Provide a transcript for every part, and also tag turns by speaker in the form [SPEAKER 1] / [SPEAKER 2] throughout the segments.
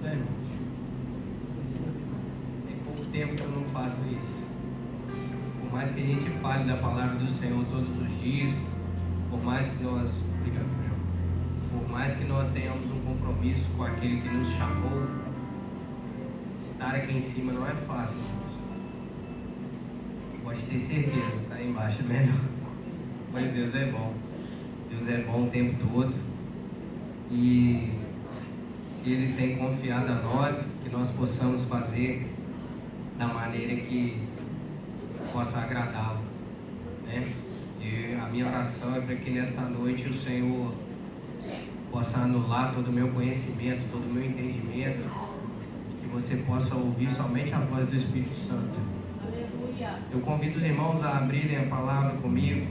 [SPEAKER 1] né, irmãos? Tem pouco tempo que eu não faço isso. Por mais que a gente fale da palavra do Senhor todos os dias, por mais que nós tenhamos um compromisso com aquele que nos chamou, estar aqui em cima não é fácil, irmãos. Pode ter certeza, estar embaixo é melhor. Mas Deus é bom. Deus é bom o tempo todo. E se Ele tem confiado a nós, que nós possamos fazer da maneira que possa agradá-lo, né? E a minha oração é para que nesta noite o Senhor possa anular todo o meu conhecimento, todo o meu entendimento, e que você possa ouvir somente a voz do Espírito Santo. Aleluia. Eu convido os irmãos a abrirem a palavra comigo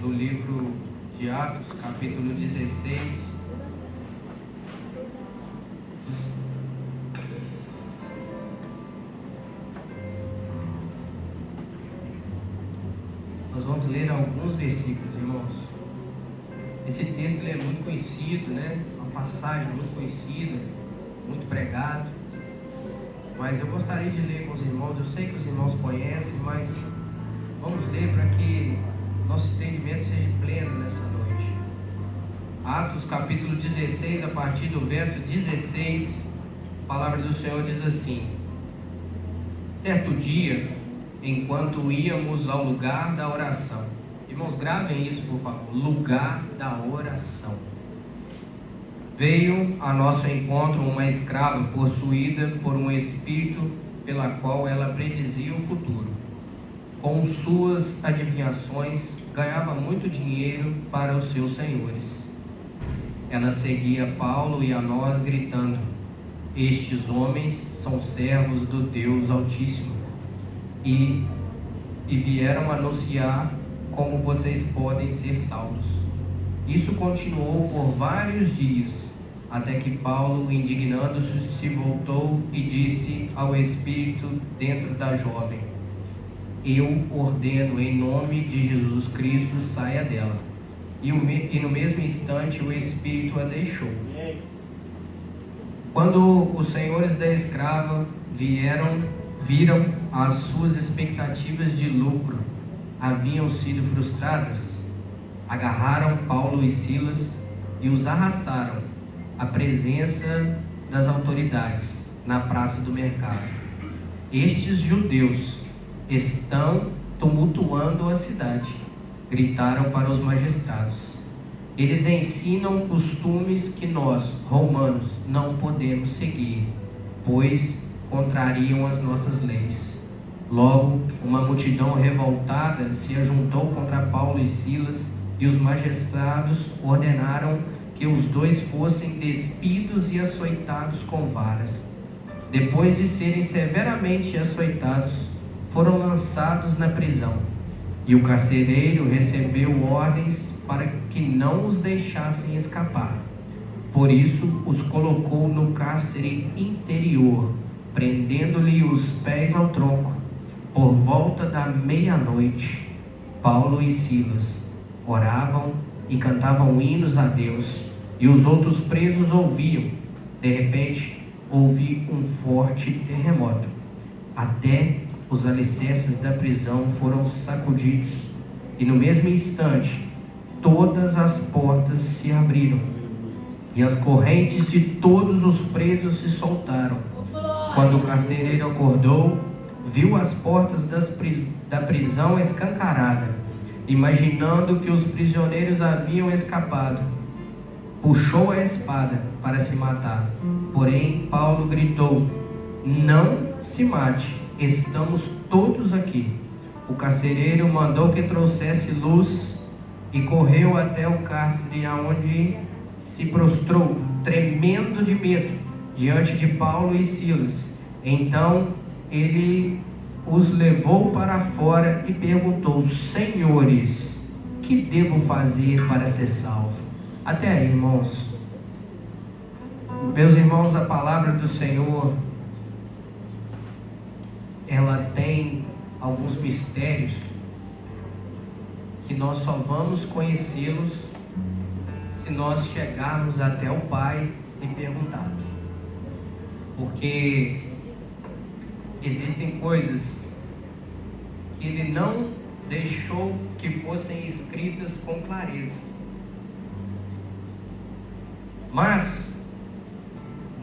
[SPEAKER 1] no livro de Atos, capítulo 16. Nós vamos ler alguns versículos, irmãos. Esse texto ele é muito conhecido, né? Uma passagem muito conhecida, muito pregado. Mas eu gostaria de ler com os irmãos. Eu sei que os irmãos conhecem, mas vamos ler para que nosso entendimento seja pleno nessa noite. Atos capítulo 16, a partir do verso 16, a palavra do Senhor diz assim: certo dia, enquanto íamos ao lugar da oração. Irmãos, gravem isso, por favor. Lugar da oração. Veio a nosso encontro uma escrava possuída por um espírito pela qual ela predizia o futuro. Com suas adivinhações, ganhava muito dinheiro para os seus senhores. Ela seguia Paulo e a nós, gritando: estes homens são servos do Deus Altíssimo e vieram anunciar como vocês podem ser salvos. Isso continuou por vários dias, até que Paulo, indignando-se, se voltou e disse ao espírito dentro da jovem: eu ordeno em nome de Jesus Cristo, saia dela. E no mesmo instante o espírito a deixou. Quando os senhores da escrava viram as suas expectativas de lucro haviam sido frustradas, agarraram Paulo e Silas e os arrastaram à presença das autoridades na praça do mercado. Estes judeus estão tumultuando a cidade, gritaram para os magistrados. Eles ensinam costumes que nós, romanos, não podemos seguir, pois contrariam as nossas leis. Logo, uma multidão revoltada se ajuntou contra Paulo e Silas, e os magistrados ordenaram que os dois fossem despidos e açoitados com varas. Depois de serem severamente açoitados, foram lançados na prisão, e o carcereiro recebeu ordens para que não os deixassem escapar. Por isso os colocou no cárcere interior, prendendo-lhe os pés ao tronco. Por volta da meia-noite, Paulo e Silas oravam e cantavam hinos a Deus, e os outros presos ouviam. De repente, houve um forte terremoto. Até os alicerces da prisão foram sacudidos, e no mesmo instante, todas as portas se abriram, e as correntes de todos os presos se soltaram. Quando o carcereiro acordou, viu as portas da prisão escancaradas, imaginando que os prisioneiros haviam escapado. Puxou a espada para se matar. Porém, Paulo gritou: não se mate, estamos todos aqui. O carcereiro mandou que trouxesse luz e correu até o cárcere, aonde se prostrou, tremendo de medo, diante de Paulo e Silas. Então ele os levou para fora e perguntou: senhores, que devo fazer para ser salvo? Até aí, irmãos. Meus irmãos, a palavra do Senhor, ela tem alguns mistérios que nós só vamos conhecê-los se nós chegarmos até o Pai e perguntar. porque existem coisas que ele não deixou que fossem escritas com clareza. Mas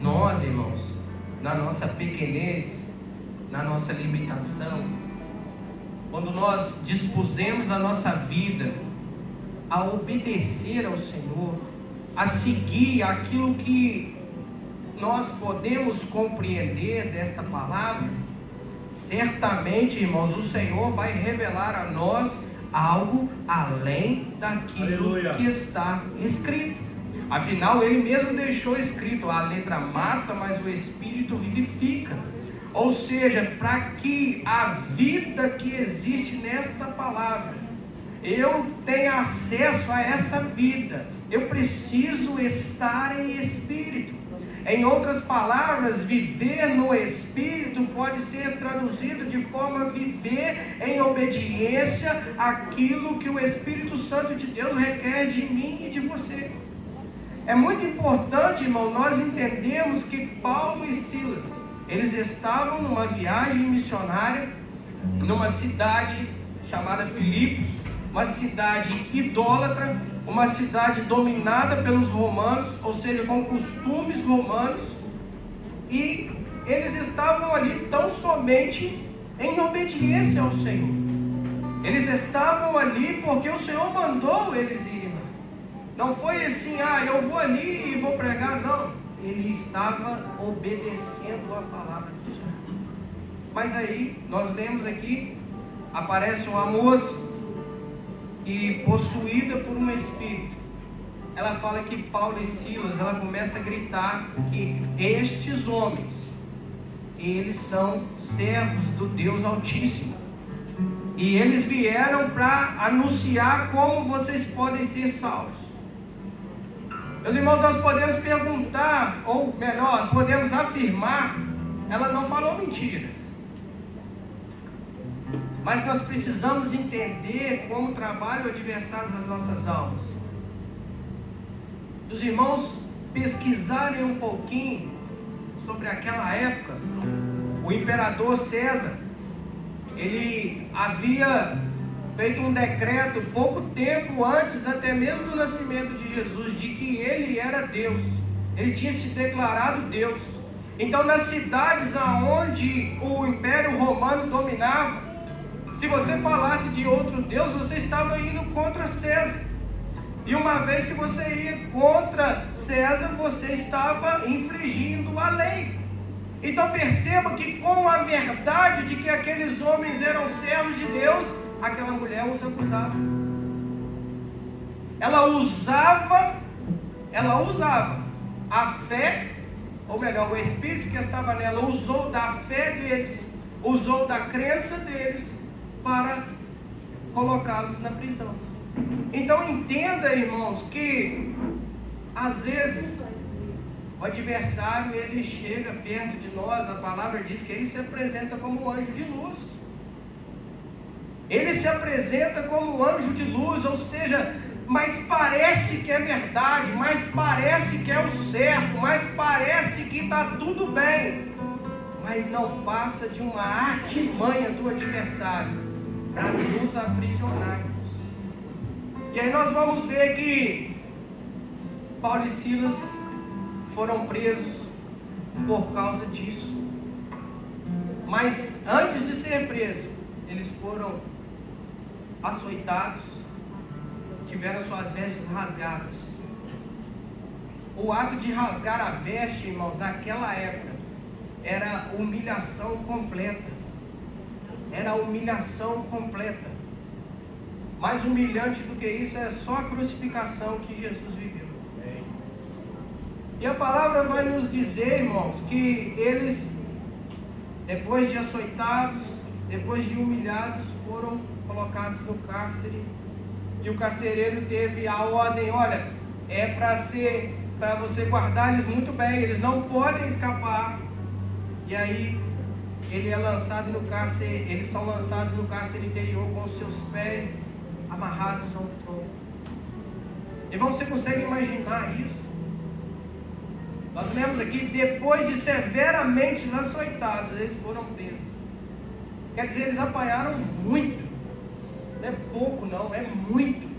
[SPEAKER 1] nós, irmãos, na nossa pequenez, na nossa limitação, quando nós dispusemos a nossa vida a obedecer ao Senhor, a seguir aquilo que nós podemos compreender desta palavra, certamente, irmãos, o Senhor vai revelar a nós algo além daquilo que está escrito. Afinal, Ele mesmo deixou escrito: a letra mata, mas o Espírito vivifica. Ou seja, para que a vida que existe nesta palavra, eu tenha acesso a essa vida, eu preciso estar em Espírito. Em outras palavras, viver no Espírito pode ser traduzido de forma viver em obediência àquilo que o Espírito Santo de Deus requer de mim e de você. É muito importante, irmão, nós entendemos que Paulo e Silas, eles estavam numa viagem missionária, numa cidade chamada Filipos, uma cidade idólatra, uma cidade dominada pelos romanos, ou seja, com costumes romanos, e eles estavam ali tão somente em obediência ao Senhor. Eles estavam ali porque o Senhor mandou eles irem lá. Não foi assim, eu vou ali e vou pregar, não. Ele estava obedecendo a palavra do Senhor. Mas aí, nós lemos aqui, aparece uma moça, e possuída por um espírito, ela fala que Paulo e Silas, ela começa a gritar que estes homens, eles são servos do Deus Altíssimo, e eles vieram para anunciar como vocês podem ser salvos. Meus irmãos, nós podemos perguntar, ou melhor, podemos afirmar, ela não falou mentira. Mas nós precisamos entender como trabalha o adversário das nossas almas. Se os irmãos pesquisarem um pouquinho sobre aquela época, o imperador César, ele havia feito um decreto pouco tempo antes, até mesmo do nascimento de Jesus, de que ele era Deus. Ele tinha se declarado Deus. Então, nas cidades aonde o Império Romano dominava, se você falasse de outro Deus, você estava indo contra César. E uma vez que você ia contra César, você estava infringindo a lei. Então perceba que com a verdade de que aqueles homens eram servos de Deus, aquela mulher os acusava. Ela usava a fé, ou melhor, o Espírito que estava nela, usou da fé deles, usou da crença deles, para colocá-los na prisão. Então entenda, irmãos, que às vezes o adversário, ele chega perto de nós, a palavra diz que ele se apresenta como um anjo de luz. Ele se apresenta como um anjo de luz, ou seja, mas parece que é verdade, mas parece que é o certo, mas parece que está tudo bem, mas não passa de uma artimanha do adversário para nos aprisionar. E aí nós vamos ver que Paulo e Silas foram presos por causa disso. Mas antes de ser presos, eles foram açoitados, tiveram suas vestes rasgadas. O ato de rasgar a veste, irmão, naquela época, era humilhação completa. Era humilhação completa. Mais humilhante do que isso é só a crucificação que Jesus viveu. E a palavra vai nos dizer, irmãos, que eles, depois de açoitados, depois de humilhados, foram colocados no cárcere. E o carcereiro teve a ordem: olha, é para você guardar eles muito bem, eles não podem escapar. E aí ele é lançado no cárcere, eles são lançados no cárcere interior com os seus pés amarrados ao tronco. Irmão, você consegue imaginar isso?
[SPEAKER 2] Nós lemos aqui, depois de severamente açoitados, eles foram presos. Quer dizer, eles apanharam muito. Não é pouco não, é muito.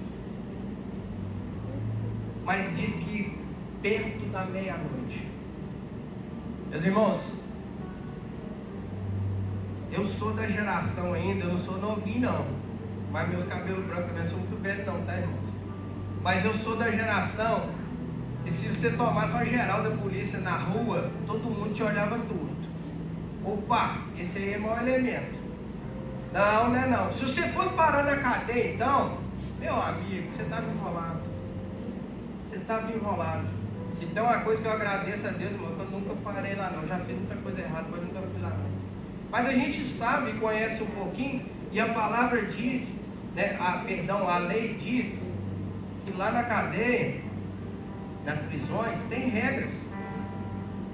[SPEAKER 2] Mas diz que perto da meia-noite. Meus irmãos, eu sou da geração ainda, eu não sou novinho não. Mas meus cabelos brancos também, eu sou muito velho não, tá, irmãos? Mas eu sou da geração que se você tomasse uma geral da polícia na rua, todo mundo te olhava torto. Opa, esse aí é mau elemento. Não, não é não. Se você fosse parar na cadeia então, meu amigo, você estava enrolado. Você estava enrolado. Se tem uma coisa que eu agradeço a Deus, irmão, que eu nunca parei lá não. Já fiz muita coisa errada, mas nunca fui lá não. Mas a gente sabe, conhece um pouquinho, e a palavra diz, né, a lei diz, que lá na cadeia, nas prisões, tem regras.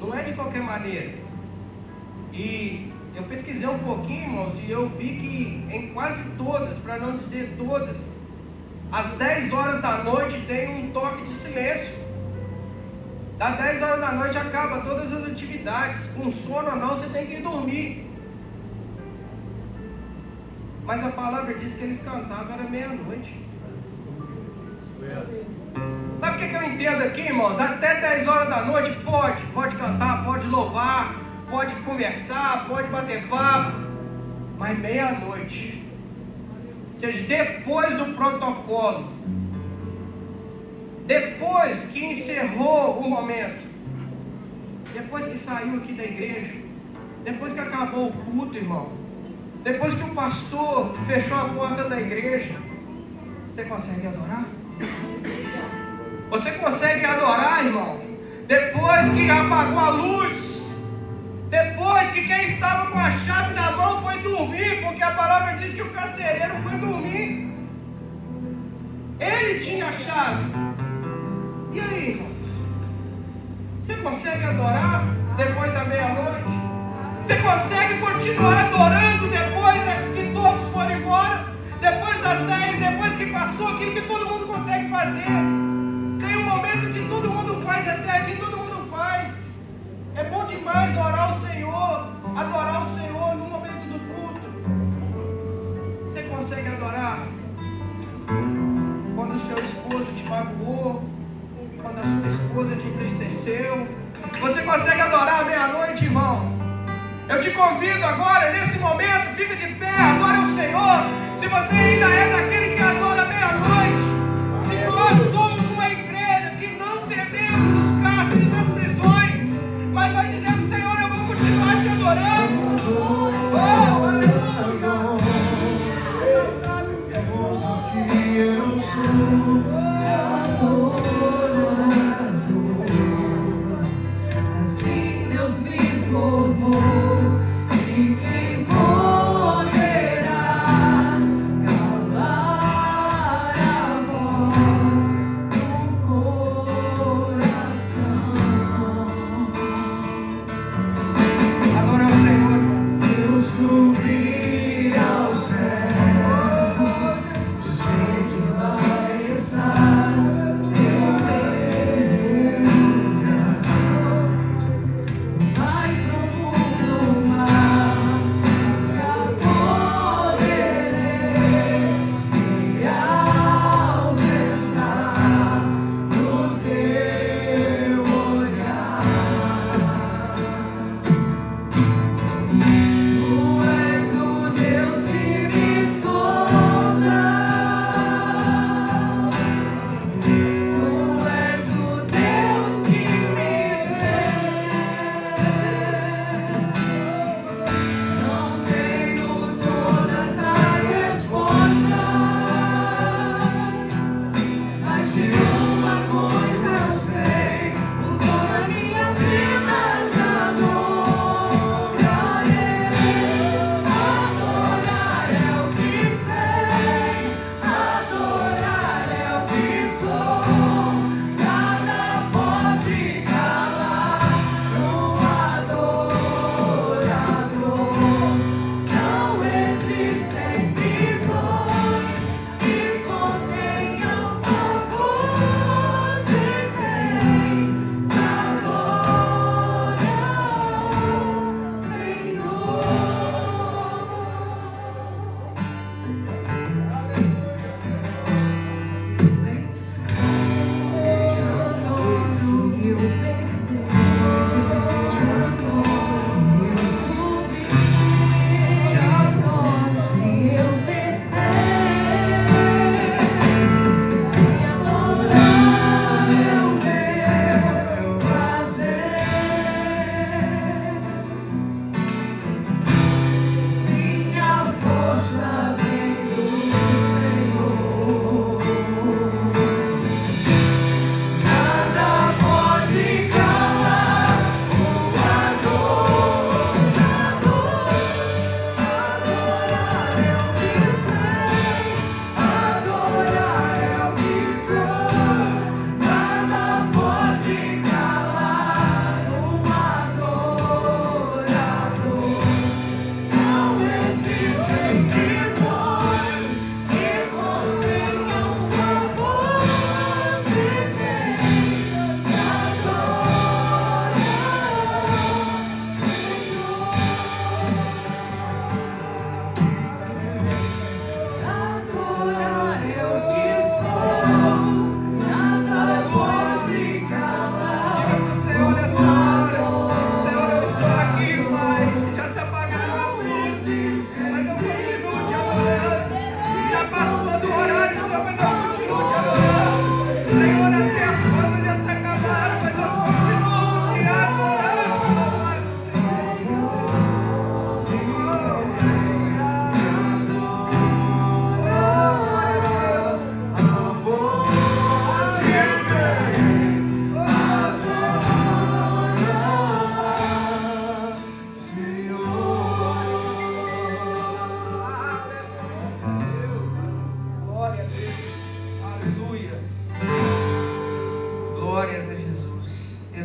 [SPEAKER 2] Não é de qualquer maneira. E eu pesquisei um pouquinho, irmãos, e eu vi que em quase todas, para não dizer todas, às 10 horas da noite tem um toque de silêncio. Das 10 horas da noite acaba todas as atividades. Com sono ou não, você tem que ir dormir. Mas a palavra diz que eles cantavam, era meia-noite. Sabe o que eu entendo aqui, irmãos? Até 10 horas da noite pode cantar, pode louvar, pode conversar, pode bater papo, mas meia-noite, ou seja, depois do protocolo, depois que encerrou o momento, depois que saiu aqui da igreja, depois que acabou o culto, irmão, depois que o pastor fechou a porta da igreja, você consegue adorar? Você consegue adorar, irmão? Depois que apagou a luz, depois que quem estava com a chave na mão foi dormir, porque a palavra diz que o carcereiro foi dormir. Ele tinha a chave. E aí, irmão? Você consegue adorar depois da meia-noite? Você consegue continuar adorando depois que todos foram embora? Depois das 10, depois que passou aquilo que todo mundo consegue fazer? Tem um momento que todo mundo faz, até aqui todo mundo faz. É bom demais orar ao Senhor, adorar o Senhor no momento do culto. Você consegue adorar quando o seu esposo te magoou, quando a sua esposa te entristeceu? Você consegue adorar à meia-noite, irmão? Eu te convido agora, nesse momento, fica de pé, adora o Senhor. Se você ainda é daquele que adora à meia-noite, se nós somos uma igreja que não tememos os cárceres, as prisões, mas nós dizemos, Senhor, eu vou continuar te adorando. Oh, aleluia! Que eu sou adorador, assim Deus me formou. E quem poderá calar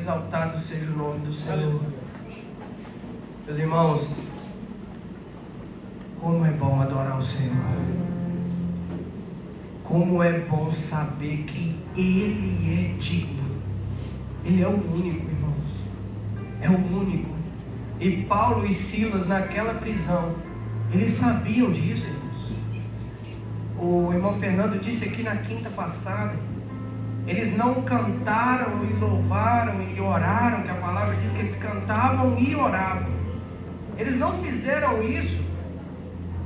[SPEAKER 2] exaltado seja o nome do Senhor. Meus irmãos, como é bom adorar o Senhor. Como é bom saber que Ele é digno. Ele é o único, irmãos. É o único. E Paulo e Silas naquela prisão, eles sabiam disso, irmãos. O irmão Fernando disse aqui na quinta passada, eles não cantaram e louvaram e oraram, que a palavra diz que eles cantavam e oravam. Eles não fizeram isso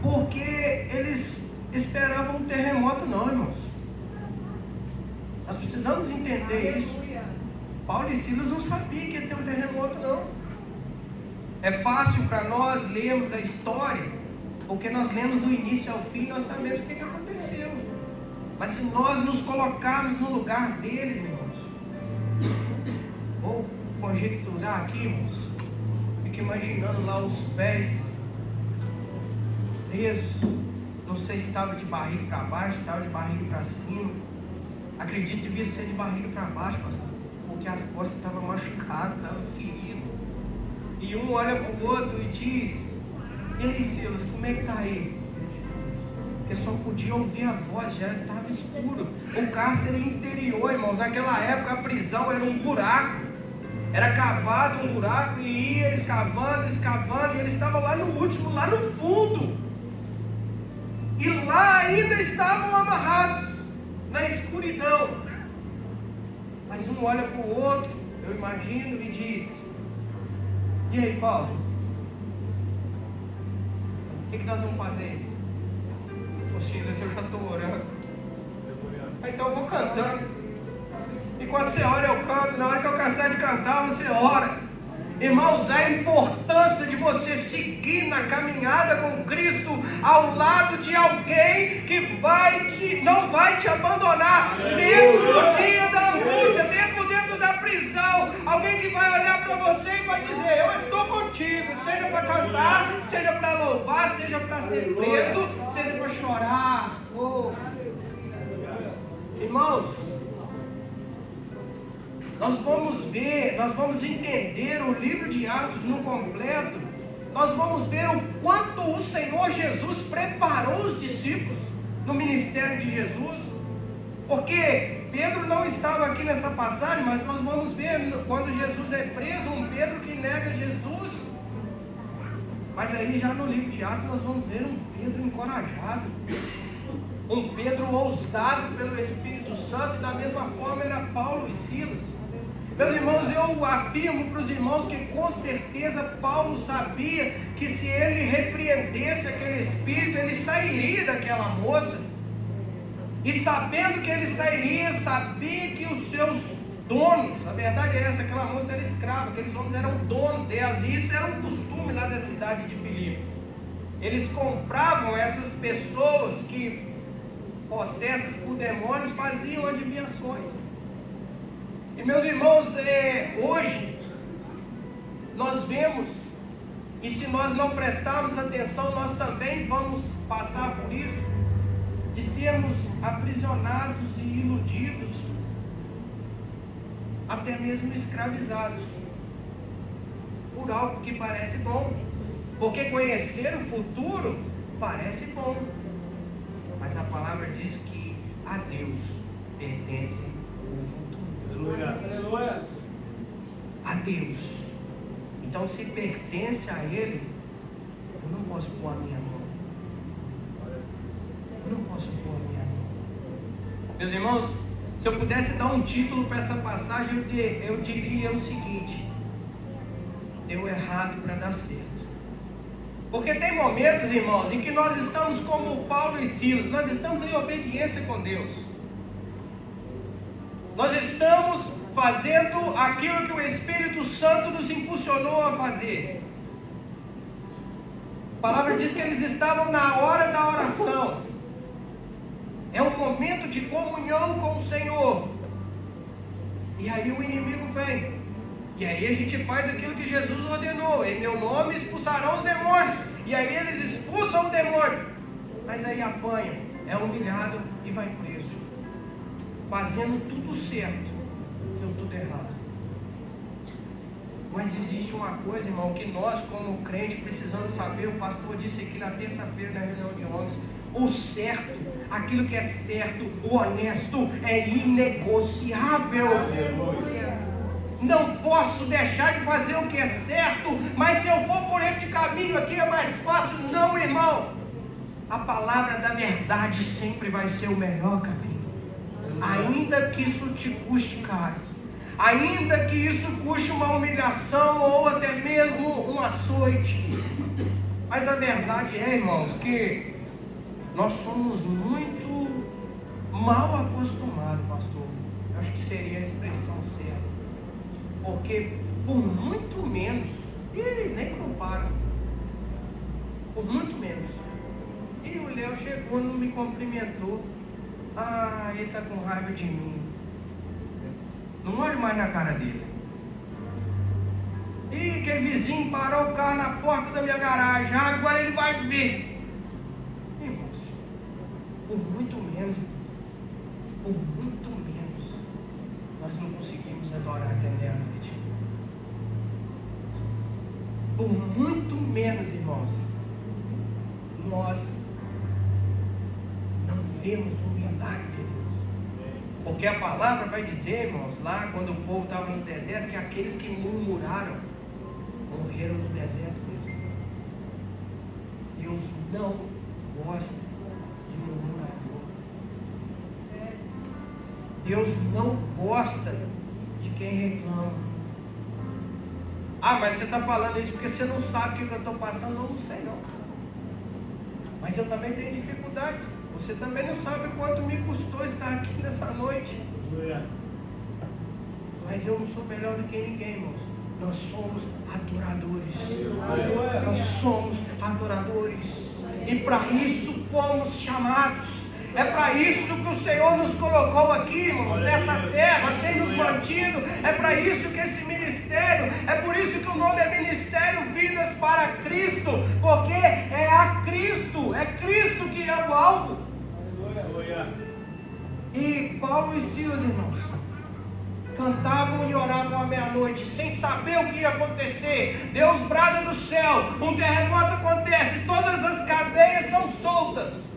[SPEAKER 2] porque eles esperavam um terremoto, não, irmãos. Nós precisamos entender isso. Paulo e Silas não sabiam que ia ter um terremoto, não. É fácil para nós lermos a história, porque nós lemos do início ao fim e nós sabemos o que aconteceu. Mas se nós nos colocarmos no lugar deles, irmãos, ou conjecturar aqui, irmãos, fica imaginando lá os pés presos, não sei se estava de barriga para baixo, estava de barriga para cima. Acredito que devia ser de barriga para baixo, pastor, porque as costas estavam machucadas, estavam feridas. E um olha para o outro e diz: e aí, Silas, como é que está aí? Porque só podia ouvir a voz, já estava escuro. O cárcere interior, irmãos, naquela época a prisão era um buraco. Era cavado um buraco e ia escavando, escavando, e eles estavam lá no último, lá no fundo. E lá ainda estavam amarrados, na escuridão. Mas um olha para o outro, eu imagino, e diz: e aí, Paulo? O que nós vamos fazer? Ô Silas, eu já estou orando. Então eu vou cantando. Enquanto você ora, eu canto. Na hora que eu cansar de cantar, você ora. Irmãos, a importância de você seguir na caminhada com Cristo ao lado de alguém que não vai te abandonar, mesmo no dia da angústia, mesmo dentro da prisão. Alguém que vai olhar para você e vai dizer: eu estou contigo, seja para cantar, seja para louvar, seja para ser preso, seja para chorar. Oh. Irmãos, nós vamos entender o livro de Atos no completo. Nós vamos ver o quanto o Senhor Jesus preparou os discípulos no ministério de Jesus. Porque Pedro não estava aqui nessa passagem, mas nós vamos ver quando Jesus é preso, um Pedro que nega Jesus. Mas aí já no livro de Atos nós vamos ver um Pedro encorajado, um Pedro ousado pelo Espírito Santo, e da mesma forma era Paulo e Silas. Meus irmãos, eu afirmo para os irmãos que com certeza Paulo sabia que se ele repreendesse aquele espírito, ele sairia daquela moça. E sabendo que ele sairia, sabia que os seus donos, a verdade é essa, aquela moça era escrava, aqueles homens eram donos delas, e isso era um costume lá da cidade de Filipos. Eles compravam essas pessoas que, possessas por demônios, faziam adivinhações. E meus irmãos, hoje nós vemos, e se nós não prestarmos atenção, nós também vamos passar por isso, de sermos aprisionados e iludidos, até mesmo escravizados, por algo que parece bom, porque conhecer o futuro parece bom, mas a palavra diz que a Deus pertence o futuro. Aleluia. A Deus. Então, se pertence a Ele, eu não posso pôr a minha mão. Eu não posso pôr a minha mão. Meus irmãos, se eu pudesse dar um título para essa passagem, eu diria o seguinte: deu errado para dar certo. Porque tem momentos, irmãos, em que nós estamos como Paulo e Silas, nós estamos em obediência com Deus. Nós estamos fazendo aquilo que o Espírito Santo nos impulsionou a fazer. A palavra diz que eles estavam na hora da oração. É um momento de comunhão com o Senhor. E aí o inimigo vem. E aí a gente faz aquilo que Jesus ordenou: em meu nome expulsarão os demônios. E aí eles expulsam o demônio. Mas aí apanha, é humilhado e vai preso, fazendo tudo certo, deu tudo errado. Mas existe uma coisa, irmão, que nós como crente precisamos saber. O pastor disse aqui na terça-feira na reunião de homens: o certo, aquilo que é certo, o honesto é inegociável. Não posso deixar de fazer o que é certo, mas se eu for por esse caminho aqui é mais fácil. Não, irmão. A palavra da verdade sempre vai ser o melhor caminho, ainda que isso te custe caro, ainda que isso custe uma humilhação ou até mesmo um açoite. Mas a verdade é, irmãos, que nós somos muito mal acostumados, pastor. Eu acho que seria a expressão certa. Porque por muito menos, nem compara, por muito menos. E o Léo chegou, não me cumprimentou. Ele está com raiva de mim. Não olhe mais na cara dele. Aquele vizinho parou o carro na porta da minha garagem. Agora ele vai ver. Irmãos, por muito menos, nós não conseguimos adorar até meia-noite. Por muito menos, irmãos, nós não vemos o milagre de Deus. Porque a palavra vai dizer, irmãos, lá quando o povo estava no deserto, que aqueles que murmuraram morreram no deserto mesmo. Deus não gosta de murmurador. Deus não gosta de quem reclama. Mas você está falando isso porque você não sabe o que eu estou passando. Eu não sei não. Mas eu também tenho dificuldades. Você também não sabe o quanto me custou estar aqui nessa noite. Mas eu não sou melhor do que ninguém, irmãos. Nós somos adoradores. Nós somos adoradores. E para isso fomos chamados. É para isso que o Senhor nos colocou aqui, irmãos, nessa terra, tem nos mantido. É para isso que esse ministério, é por isso que o nome é Ministério Vidas para Cristo, porque é Cristo que é o alvo. E Paulo e Silas, irmãos, cantavam e oravam à meia-noite, sem saber o que ia acontecer. Deus brada do céu, um terremoto acontece, todas as cadeias são soltas.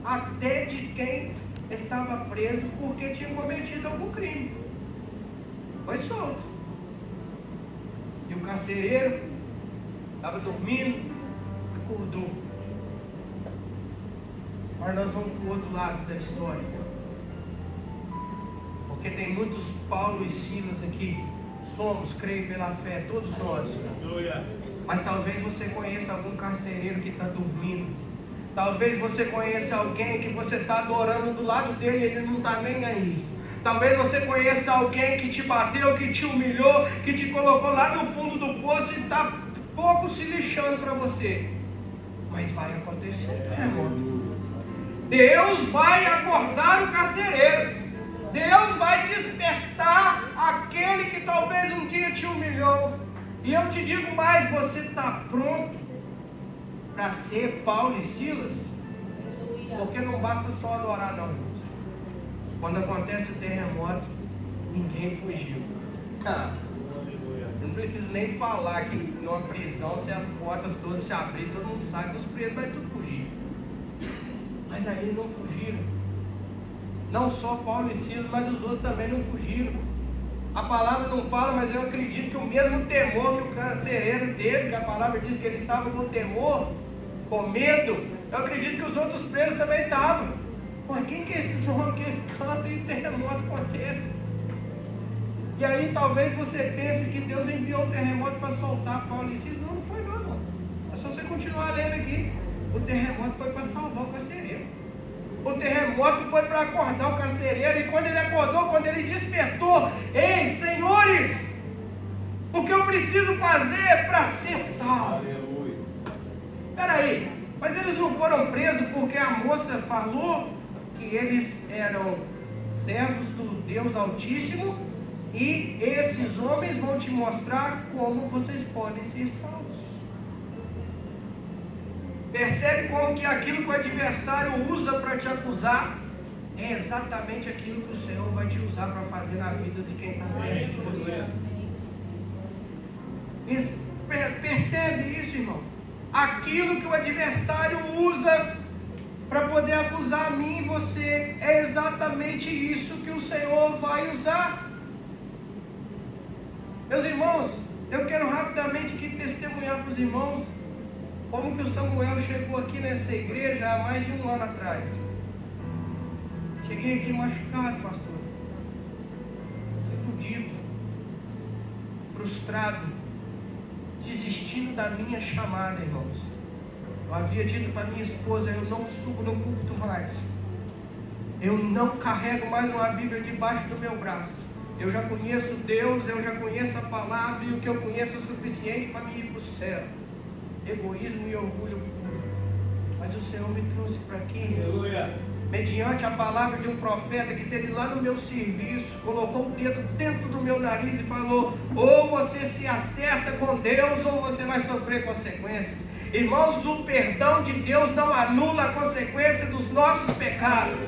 [SPEAKER 2] Até de quem estava preso porque tinha cometido algum crime. Foi solto. E o carcereiro estava dormindo, acordou. Mas nós vamos para o outro lado da história. Porque tem muitos Paulo e Silas aqui. Somos, creio pela fé, todos nós. Mas talvez você conheça algum carcereiro que está dormindo. Talvez você conheça alguém que você está adorando do lado dele e ele não está nem aí. Talvez você conheça alguém que te bateu, que te humilhou, que te colocou lá no fundo do poço e está pouco se lixando para você. Mas vai acontecer, irmão. Deus vai acordar o carcereiro. Deus vai despertar aquele que talvez um dia te humilhou. E eu te digo mais, você está pronto para ser Paulo e Silas? Porque não basta só adorar não, irmãos. Quando acontece o terremoto, ninguém fugiu. Eu não preciso nem falar que numa prisão, se as portas todas se abrirem, todo mundo sabe que os presos vai tudo fugir. Mas aí não fugiram. Não só Paulo e Silas, mas os outros também não fugiram. A palavra não fala, mas eu acredito que o mesmo temor que o carcereiro teve, que a palavra diz que ele estava com temor, com medo, eu acredito que os outros presos também estavam. Mas quem que é esses homens que eles cantam e o terremoto acontece? E aí talvez você pense que Deus enviou o terremoto para soltar Paulo e Silas. Não foi não, irmão. É só você continuar lendo aqui. O terremoto foi para salvar o carcereiro. O terremoto foi para acordar o carcereiro. E quando ele acordou, quando ele despertou: ei, senhores, o que eu preciso fazer para ser salvo? Espera aí, mas eles não foram presos porque a moça falou que eles eram servos do Deus Altíssimo e esses homens vão te mostrar como vocês podem ser salvos. Percebe como que aquilo que o adversário usa para te acusar é exatamente aquilo que o Senhor vai te usar para fazer na vida de quem está perto de você. Percebe isso, irmão? Aquilo que o adversário usa para poder acusar a mim e você, é exatamente isso que o Senhor vai usar. Meus irmãos, eu quero rapidamente aqui testemunhar para os irmãos como que o Samuel chegou aqui nessa igreja há mais de um ano atrás. Cheguei aqui machucado, pastor, iludido, frustrado, desistindo da minha chamada, irmãos. Eu havia dito para minha esposa: eu não subo no púlpito mais, eu não carrego mais uma Bíblia debaixo do meu braço. Eu já conheço Deus, eu já conheço a palavra, e o que eu conheço é suficiente para me ir para o céu. Egoísmo e orgulho puro. Mas o Senhor me trouxe para aqui, mediante a palavra de um profeta que teve lá no meu serviço, colocou o dedo dentro do meu nariz e falou: ou você se acerta com Deus, ou você vai sofrer consequências. Irmãos, o perdão de Deus não anula a consequência dos nossos pecados.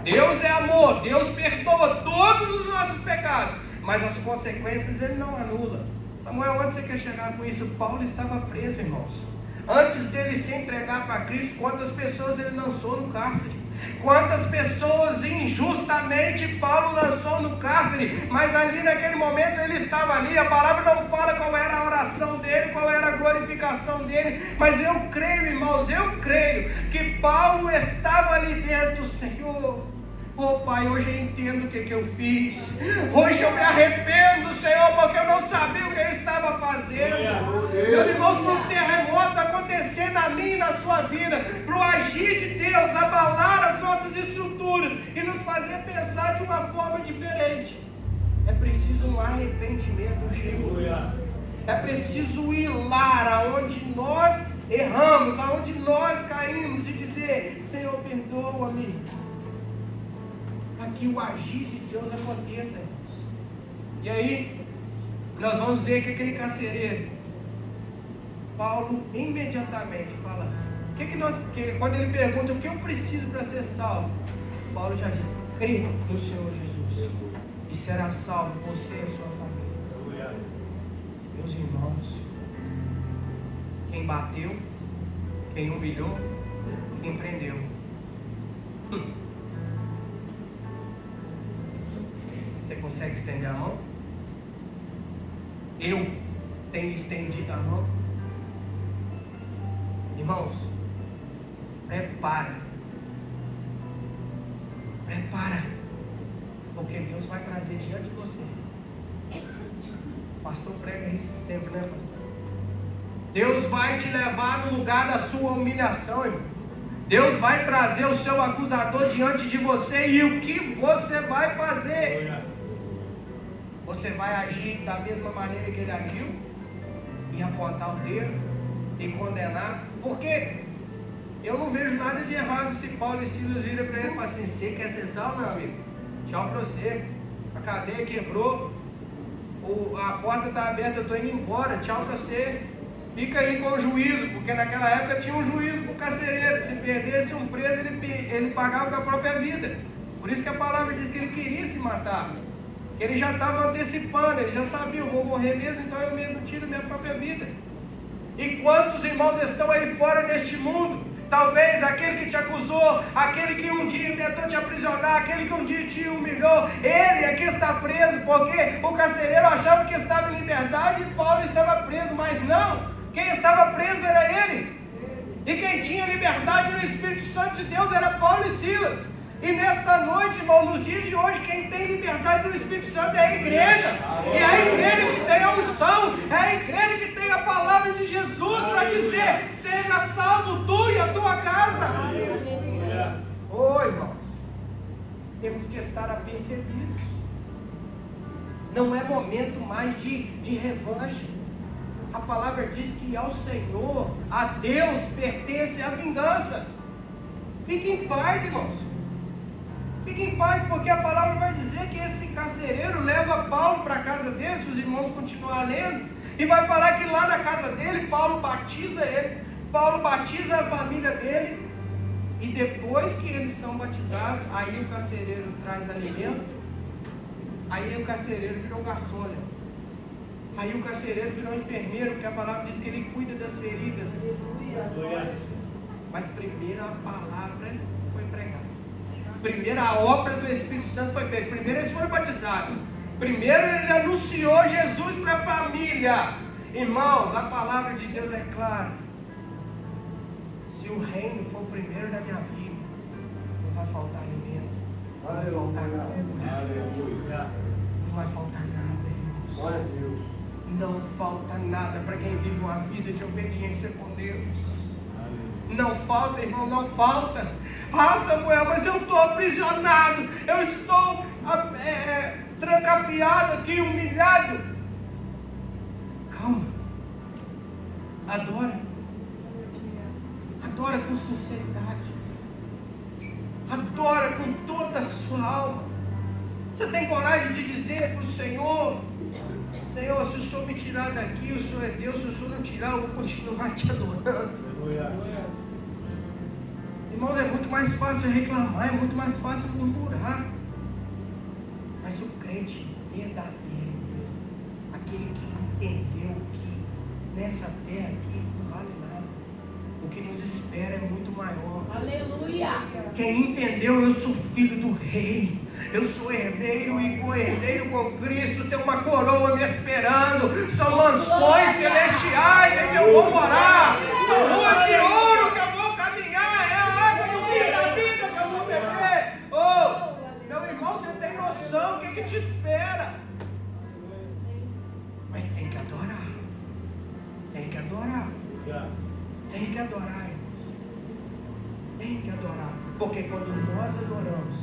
[SPEAKER 2] Deus é amor, Deus perdoa todos os nossos pecados, mas as consequências Ele não anula. Samuel, onde você quer chegar com isso? Paulo estava preso, irmãos. Antes dele se entregar para Cristo, quantas pessoas ele lançou no cárcere? Quantas pessoas injustamente Paulo lançou no cárcere? Mas ali naquele momento ele estava ali. A palavra não fala qual era a oração dele, qual era a glorificação dele, mas eu creio, irmãos, eu creio que Paulo estava ali dentro. Senhor, oh Pai, hoje eu entendo o que eu fiz. Hoje eu me arrependo, Senhor, porque eu não sabia o que eu estava fazendo. Meus irmãos, para um terremoto acontecer na minha e na sua vida, para o agir de Deus abalar as nossas estruturas e nos fazer pensar de uma forma diferente, é preciso um arrependimento genuíno. É preciso ir lá aonde nós erramos, aonde nós caímos, e dizer: Senhor, perdoa-me, para que o agir de Deus aconteça, irmãos. E aí, nós vamos ver que aquele carcereiro, Paulo imediatamente fala, quando ele pergunta o que eu preciso para ser salvo, Paulo já diz: crê no Senhor Jesus, e será salvo você e a sua família. Meus irmãos, quem bateu, quem humilhou, quem prendeu, você consegue estender a mão? Eu tenho estendido a mão. Irmãos, prepara, porque Deus vai trazer diante de você. O pastor prega isso sempre, né, pastor? Deus vai te levar no lugar da sua humilhação, irmão. Deus vai trazer o seu acusador diante de você, e o que você vai fazer? Você vai agir da mesma maneira que ele agiu, e apontar o dedo e condenar? Porque eu não vejo nada de errado se Paulo e Silas viram para ele e falam assim: você quer ser salvo, meu amigo? Tchau para você. A cadeia quebrou, a porta está aberta, eu estou indo embora, tchau para você. Fica aí com o juízo, porque naquela época tinha um juízo para o carcereiro. Se perdesse um preso, ele pagava com a própria vida. Por isso que a palavra diz que ele queria se matar. Ele já estava antecipando, ele já sabia: eu vou morrer mesmo, então eu mesmo tiro minha própria vida. E quantos irmãos estão aí fora neste mundo? Talvez aquele que te acusou, aquele que um dia tentou te aprisionar, aquele que um dia te humilhou, ele aqui está preso, porque o carcereiro achava que estava em liberdade e Paulo estava preso, mas não, quem estava preso era ele. E quem tinha liberdade no Espírito Santo de Deus era Paulo e Silas. E nesta noite, irmão, nos dias de hoje, quem tem liberdade no Espírito Santo é a igreja. E é a igreja que tem a unção, é a igreja que tem a palavra de Jesus para dizer: seja salvo tu e a tua casa. Oi, irmãos, temos que estar apercebidos. Não é momento mais de revanche. A palavra diz que ao Senhor, a Deus, pertence a vingança. Fique em paz, irmãos. Fique em paz, porque a palavra vai dizer que esse carcereiro leva Paulo para a casa dele, se os irmãos continuarem lendo, e vai falar que lá na casa dele, Paulo batiza ele, Paulo batiza a família dele, e depois que eles são batizados, aí o carcereiro traz alimento, aí o carcereiro virou garçom, né? Aí o carcereiro virou enfermeiro, porque a palavra diz que ele cuida das feridas. Mas primeiro a palavra foi pregada. Primeiro a obra do Espírito Santo foi feita. Primeiro eles foram batizados. Primeiro ele anunciou Jesus para a família. Irmãos, a palavra de Deus é clara. Se o reino for o primeiro da minha vida, não vai faltar alimento, não vai faltar cura, não vai faltar nada, irmãos. Não falta nada para quem vive uma vida de obediência com Deus. Não falta, irmão, não falta. Ah, Samuel, mas eu estou aprisionado, eu estou trancafiado aqui, humilhado. Calma. Adora. Adora com sinceridade. Adora com toda a sua alma. Você tem coragem de dizer para o Senhor: Senhor, se o Senhor me tirar daqui, o Senhor é Deus. Se o Senhor não tirar, eu vou continuar te adorando. Irmãos, é muito mais fácil reclamar, é muito mais fácil murmurar. Mas o crente verdadeiro, aquele que entendeu que nessa terra aqui não vale nada, o que nos espera é muito maior.
[SPEAKER 3] Aleluia!
[SPEAKER 2] Quem entendeu, eu sou filho do rei, eu sou herdeiro e co-herdeiro com Cristo, tenho uma coroa me esperando, são mansões celestiais em que eu vou morar, são ruas de ouro que eu vou caminhar, é a água do rio da vida que eu vou beber. Oh, meu irmão, você tem noção do que te espera? Mas tem que adorar, tem que adorar, tem que adorar, irmãos. Tem que adorar, porque quando nós adoramos,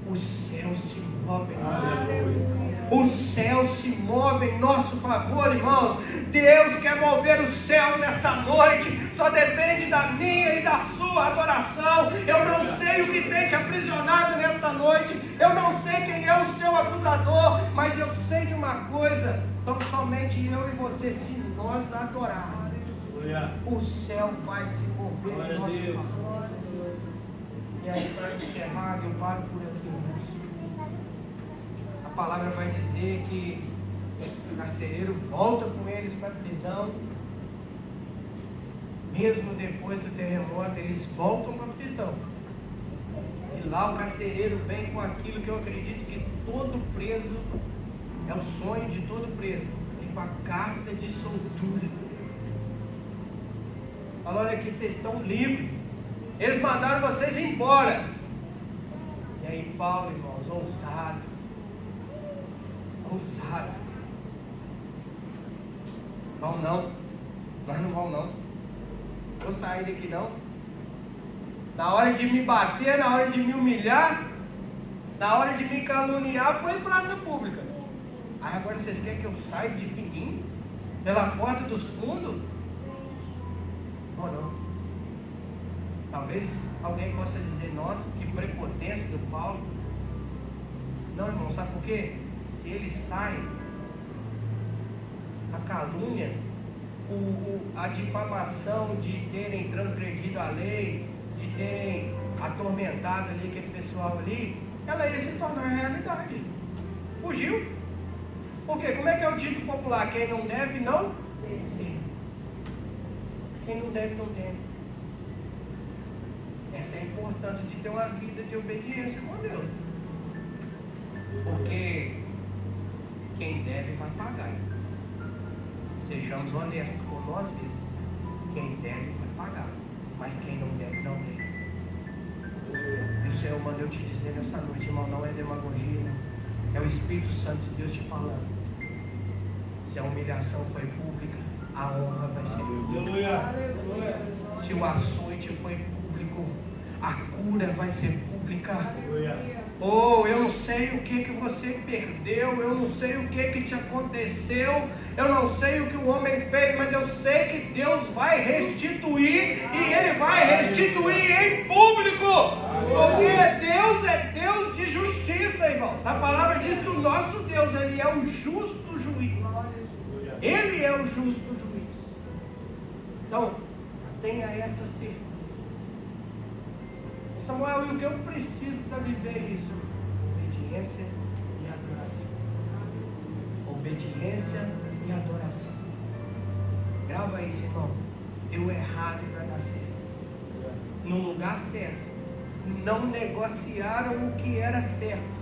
[SPEAKER 2] os céus se movem em nosso favor. Os céus se movem em nosso favor, irmãos. Deus quer mover o céu nessa noite. Só depende da minha e da sua adoração. Eu não sei o que tem te aprisionado nesta noite. Eu não sei quem é o seu acusador. Mas eu sei de uma coisa: então somente eu e você, se nós adorarmos, o céu vai se mover em nosso favor. E aí, para encerrar, eu paro por aqui, irmãos. A palavra vai dizer que o carcereiro volta com eles para a prisão. Mesmo depois do terremoto, eles voltam para a prisão. E lá o carcereiro vem com aquilo que eu acredito que todo preso, é o sonho de todo preso, vem com a carta de soltura. Fala: olha aqui, vocês estão livres. Eles mandaram vocês embora. E aí Paulo, irmãos, ousado. Vão não. Nós não vamos não. Vou sair daqui não. Na hora de me bater, na hora de me humilhar, na hora de me caluniar, foi em praça pública. Aí agora vocês querem que eu saia de fininho? Pela porta dos fundos? Ou não? Talvez alguém possa dizer: nossa, que prepotência do Paulo. Não, irmão, sabe por quê? Se ele sai, a calúnia, a difamação de terem transgredido a lei, de terem atormentado ali aquele pessoal ali, ela ia se tornar realidade. Fugiu. Por quê? Como é que é o dito popular? Quem não deve, não tem. Quem não deve, não tem. Essa é a importância de ter uma vida de obediência com Deus. Porque quem deve vai pagar. Sejamos honestos com nós mesmos. Quem deve vai pagar. Mas quem não deve, não deve. E o Senhor mandou te dizer nessa noite, irmão, não é demagogia, não. É o Espírito Santo de Deus te falando. Se a humilhação foi pública, a honra vai ser pública. Se o açoite foi público, a cura vai ser pública. Oh, eu não sei o que você perdeu, eu não sei o que te aconteceu, eu não sei o que o homem fez, mas eu sei que Deus vai restituir, e Ele vai restituir em público, porque Deus é Deus de justiça, irmãos. A palavra diz que o nosso Deus, Ele é o justo juiz. Ele é o justo juiz. Então, tenha essa certeza. Samuel, e o que eu preciso para viver isso? Obediência e adoração. Obediência e adoração. assim. Grava isso, irmão. Deu errado para dar certo. No lugar certo. Não negociaram o que era certo.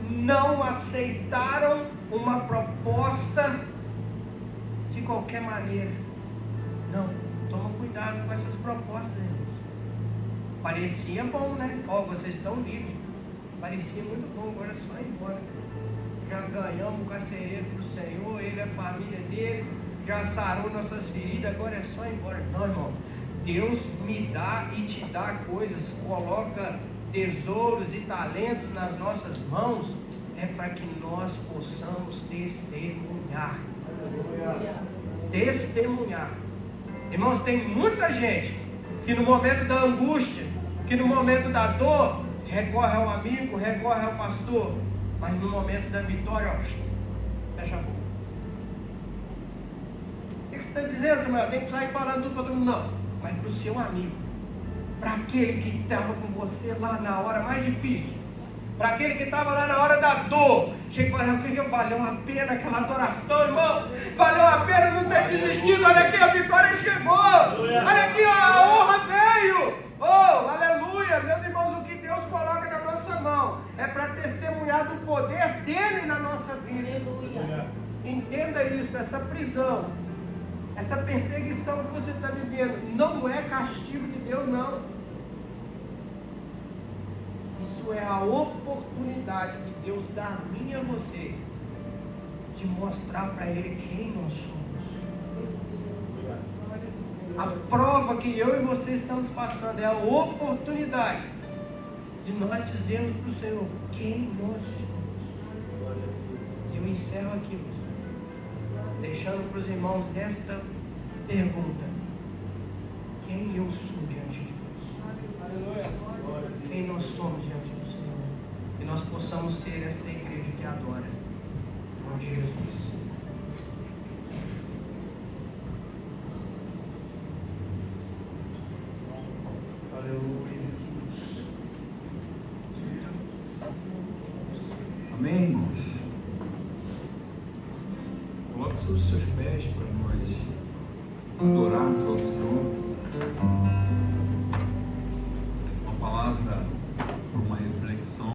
[SPEAKER 2] Não aceitaram uma proposta de qualquer maneira. Não, toma cuidado com essas propostas, irmãos. Parecia bom, né? Ó, vocês estão livres. Parecia muito bom, agora é só ir embora. Já ganhamos o carcereiro pro Senhor, ele é a família dele, já sarou nossas feridas, agora é só ir embora. Não, irmão. Deus me dá e te dá coisas, coloca tesouros e talentos nas nossas mãos, é para que nós possamos testemunhar. Testemunhar. Irmãos, tem muita gente que no momento da angústia, que no momento da dor, recorre ao amigo, recorre ao pastor, mas no momento da vitória, ó, fecha a boca. O que você está dizendo, Samuel? Tem que sair falando tudo para todo mundo? Não, mas para o seu amigo, para aquele que estava com você lá na hora mais difícil, para aquele que estava lá na hora da dor, chega e fala: o que valeu a pena aquela adoração, irmão? Valeu a pena não ter desistido. Olha aqui, a vitória chegou. Olha aqui, a honra veio. Oh, aleluia. Meus irmãos, o que Deus coloca na nossa mão é para testemunhar do poder dele na nossa vida. Aleluia. Entenda isso, essa prisão, essa perseguição que você está vivendo, não é castigo de Deus, não. Isso é a oportunidade que Deus dá a mim e a você de mostrar para Ele quem nós somos. A prova que eu e você estamos passando é a oportunidade de nós dizermos para o Senhor quem nós somos. Eu encerro aqui, pastor, deixando para os irmãos esta pergunta: quem eu sou diante de Deus? Quem nós somos diante do Senhor? Que nós possamos ser esta igreja que adora. Em nome de Jesus. Aleluia, Jesus.
[SPEAKER 3] Amém, irmãos? Coloque sobre os seus pés para nós adorarmos ao Senhor. Uma palavra